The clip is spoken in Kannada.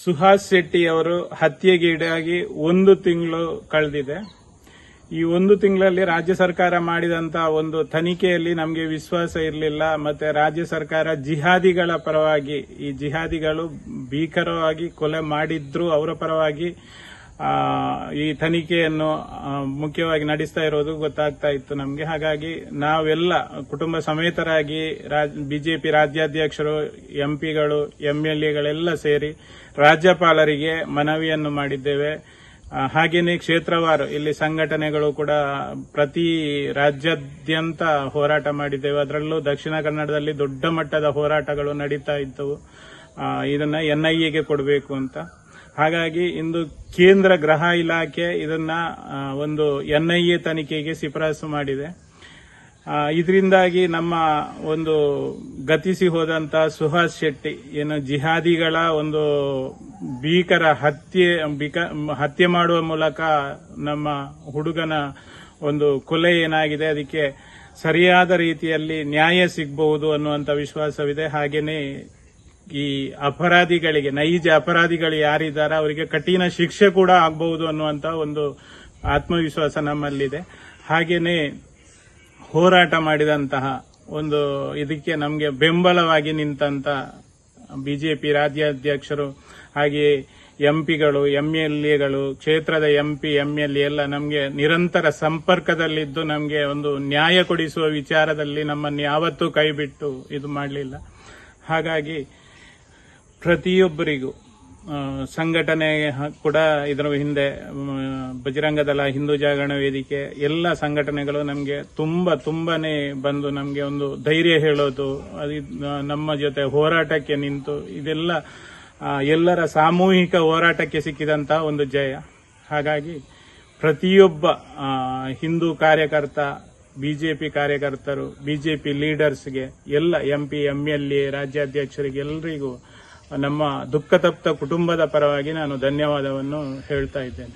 ಸುಹಾಸ್ ಶೆಟ್ಟಿ ಅವರು ಹತ್ಯೆಗೀಡಾಗಿ 1 ತಿಂಗಳು ಕಳೆದಿದೆ. ಈ 1 ತಿಂಗಳಲ್ಲಿ ರಾಜ್ಯ ಸರ್ಕಾರ ಮಾಡಿದಂತ ಒಂದು ತನಿಖೆಯಲ್ಲಿ ನಮಗೆ ವಿಶ್ವಾಸ ಇರಲಿಲ್ಲ. ಮತ್ತೆ ರಾಜ್ಯ ಸರ್ಕಾರ ಜಿಹಾದಿಗಳ ಪರವಾಗಿ, ಈ ಜಿಹಾದಿಗಳು ಭೀಕರವಾಗಿ ಕೊಲೆ ಮಾಡಿದ್ರು ಅವರ ಪರವಾಗಿ ಈ ತನಿಖೆಯನ್ನು ಮುಖ್ಯವಾಗಿ ನಡೆಸ್ತಾ ಇರೋದು ಗೊತ್ತಾಗ್ತಾ ಇತ್ತು ನಮಗೆ. ಹಾಗಾಗಿ ನಾವೆಲ್ಲ ಕುಟುಂಬ ಸಮೇತರಾಗಿ ಬಿಜೆಪಿ ರಾಜ್ಯಾಧ್ಯಕ್ಷರು, ಎಂಪಿಗಳು, ಎಂಎಲ್ಎಗಳೆಲ್ಲ ಸೇರಿ ರಾಜ್ಯಪಾಲರಿಗೆ ಮನವಿಯನ್ನು ಮಾಡಿದ್ದೇವೆ. ಹಾಗೇನೆ ಕ್ಷೇತ್ರವಾರು ಇಲ್ಲಿ ಸಂಘಟನೆಗಳು ಕೂಡ ಪ್ರತಿ ರಾಜ್ಯಾದ್ಯಂತ ಹೋರಾಟ ಮಾಡಿದ್ದೇವೆ. ಅದರಲ್ಲೂ ದಕ್ಷಿಣ ಕನ್ನಡದಲ್ಲಿ ದೊಡ್ಡ ಮಟ್ಟದ ಹೋರಾಟಗಳು ನಡೀತಾ ಇದ್ದವು. ಇದನ್ನ ಎನ್ಐಎಗೆ ಕೊಡಬೇಕು ಅಂತ. ಹಾಗಾಗಿ ಇಂದು ಕೇಂದ್ರ ಗೃಹ ಇಲಾಖೆ ಇದನ್ನ ಒಂದು ಎನ್ಐಎ ತನಿಖೆಗೆ ಶಿಫಾರಸು ಮಾಡಿದೆ. ಇದರಿಂದಾಗಿ ನಮ್ಮ ಒಂದು ಗತಿಸಿ ಹೋದಂತ ಸುಹಾಸ್ ಶೆಟ್ಟಿ ಏನು ಜಿಹಾದಿಗಳ ಒಂದು ಭೀಕರ ಹತ್ಯೆ ಮಾಡುವ ಮೂಲಕ ನಮ್ಮ ಹುಡುಗನ ಒಂದು ಕೊಲೆ ಏನಾಗಿದೆ ಅದಕ್ಕೆ ಸರಿಯಾದ ರೀತಿಯಲ್ಲಿ ನ್ಯಾಯ ಸಿಗಬಹುದು ಅನ್ನುವಂತ ವಿಶ್ವಾಸವಿದೆ. ಹಾಗೇನೆ ಈ ಅಪರಾಧಿಗಳಿಗೆ, ನೈಜ ಅಪರಾಧಿಗಳು ಯಾರಿದ್ದಾರೆ ಅವರಿಗೆ ಕಠಿಣ ಶಿಕ್ಷೆ ಕೂಡ ಆಗಬಹುದು ಅನ್ನುವಂತ ಒಂದು ಆತ್ಮವಿಶ್ವಾಸ ನಮ್ಮಲ್ಲಿದೆ. ಹಾಗೇನೆ ಹೋರಾಟ ಮಾಡಿದಂತಹ ಒಂದು ಇದಕ್ಕೆ ನಮಗೆ ಬೆಂಬಲವಾಗಿ ನಿಂತಂತ ಬಿಜೆಪಿ ರಾಜ್ಯಾಧ್ಯಕ್ಷರು ಹಾಗೆಯೇ ಎಂಪಿಗಳು, ಎಂಎಲ್ಎಗಳು, ಕ್ಷೇತ್ರದ ಎಂಪಿ, ಎಂಎಲ್ಎ ಎಲ್ಲ ನಮಗೆ ನಿರಂತರ ಸಂಪರ್ಕದಲ್ಲಿದ್ದು ನಮಗೆ ಒಂದು ನ್ಯಾಯ ಕೊಡಿಸುವ ವಿಚಾರದಲ್ಲಿ ನಮ್ಮನ್ನು ಯಾವತ್ತೂ ಕೈಬಿಟ್ಟು ಇದು ಮಾಡಲಿಲ್ಲ. ಹಾಗಾಗಿ ಪ್ರತಿಯೊಬ್ಬರಿಗೂ ಸಂಘಟನೆ ಕೂಡ ಇದರ ಹಿಂದೆ ಬಜರಂಗ ದಳ, ಹಿಂದೂ ಜಾಗರಣ ವೇದಿಕೆ ಎಲ್ಲ ಸಂಘಟನೆಗಳು ನಮಗೆ ತುಂಬಾನೇ ಬಂದು ನಮಗೆ ಒಂದು ಧೈರ್ಯ ಹೇಳೋದು, ನಮ್ಮ ಜೊತೆ ಹೋರಾಟಕ್ಕೆ ನಿಂತು ಇದೆಲ್ಲ ಎಲ್ಲರ ಸಾಮೂಹಿಕ ಹೋರಾಟಕ್ಕೆ ಸಿಕ್ಕಿದಂತಹ ಒಂದು ಜಯ. ಹಾಗಾಗಿ ಪ್ರತಿಯೊಬ್ಬ ಹಿಂದೂ ಕಾರ್ಯಕರ್ತ, ಬಿಜೆಪಿ ಕಾರ್ಯಕರ್ತರು, ಬಿಜೆಪಿ ಲೀಡರ್ಸ್ಗೆ, ಎಲ್ಲ ಎಂಪಿ, ಎಂಎಲ್ಎ, ರಾಜ್ಯಾಧ್ಯಕ್ಷರಿಗೆ ಎಲ್ಲರಿಗೂ ನಮ್ಮ ದುಃಖತಪ್ತ ಕುಟುಂಬದ ಪರವಾಗಿ ನಾನು ಧನ್ಯವಾದವನ್ನು ಹೇಳ್ತಾ ಇದ್ದೇನೆ.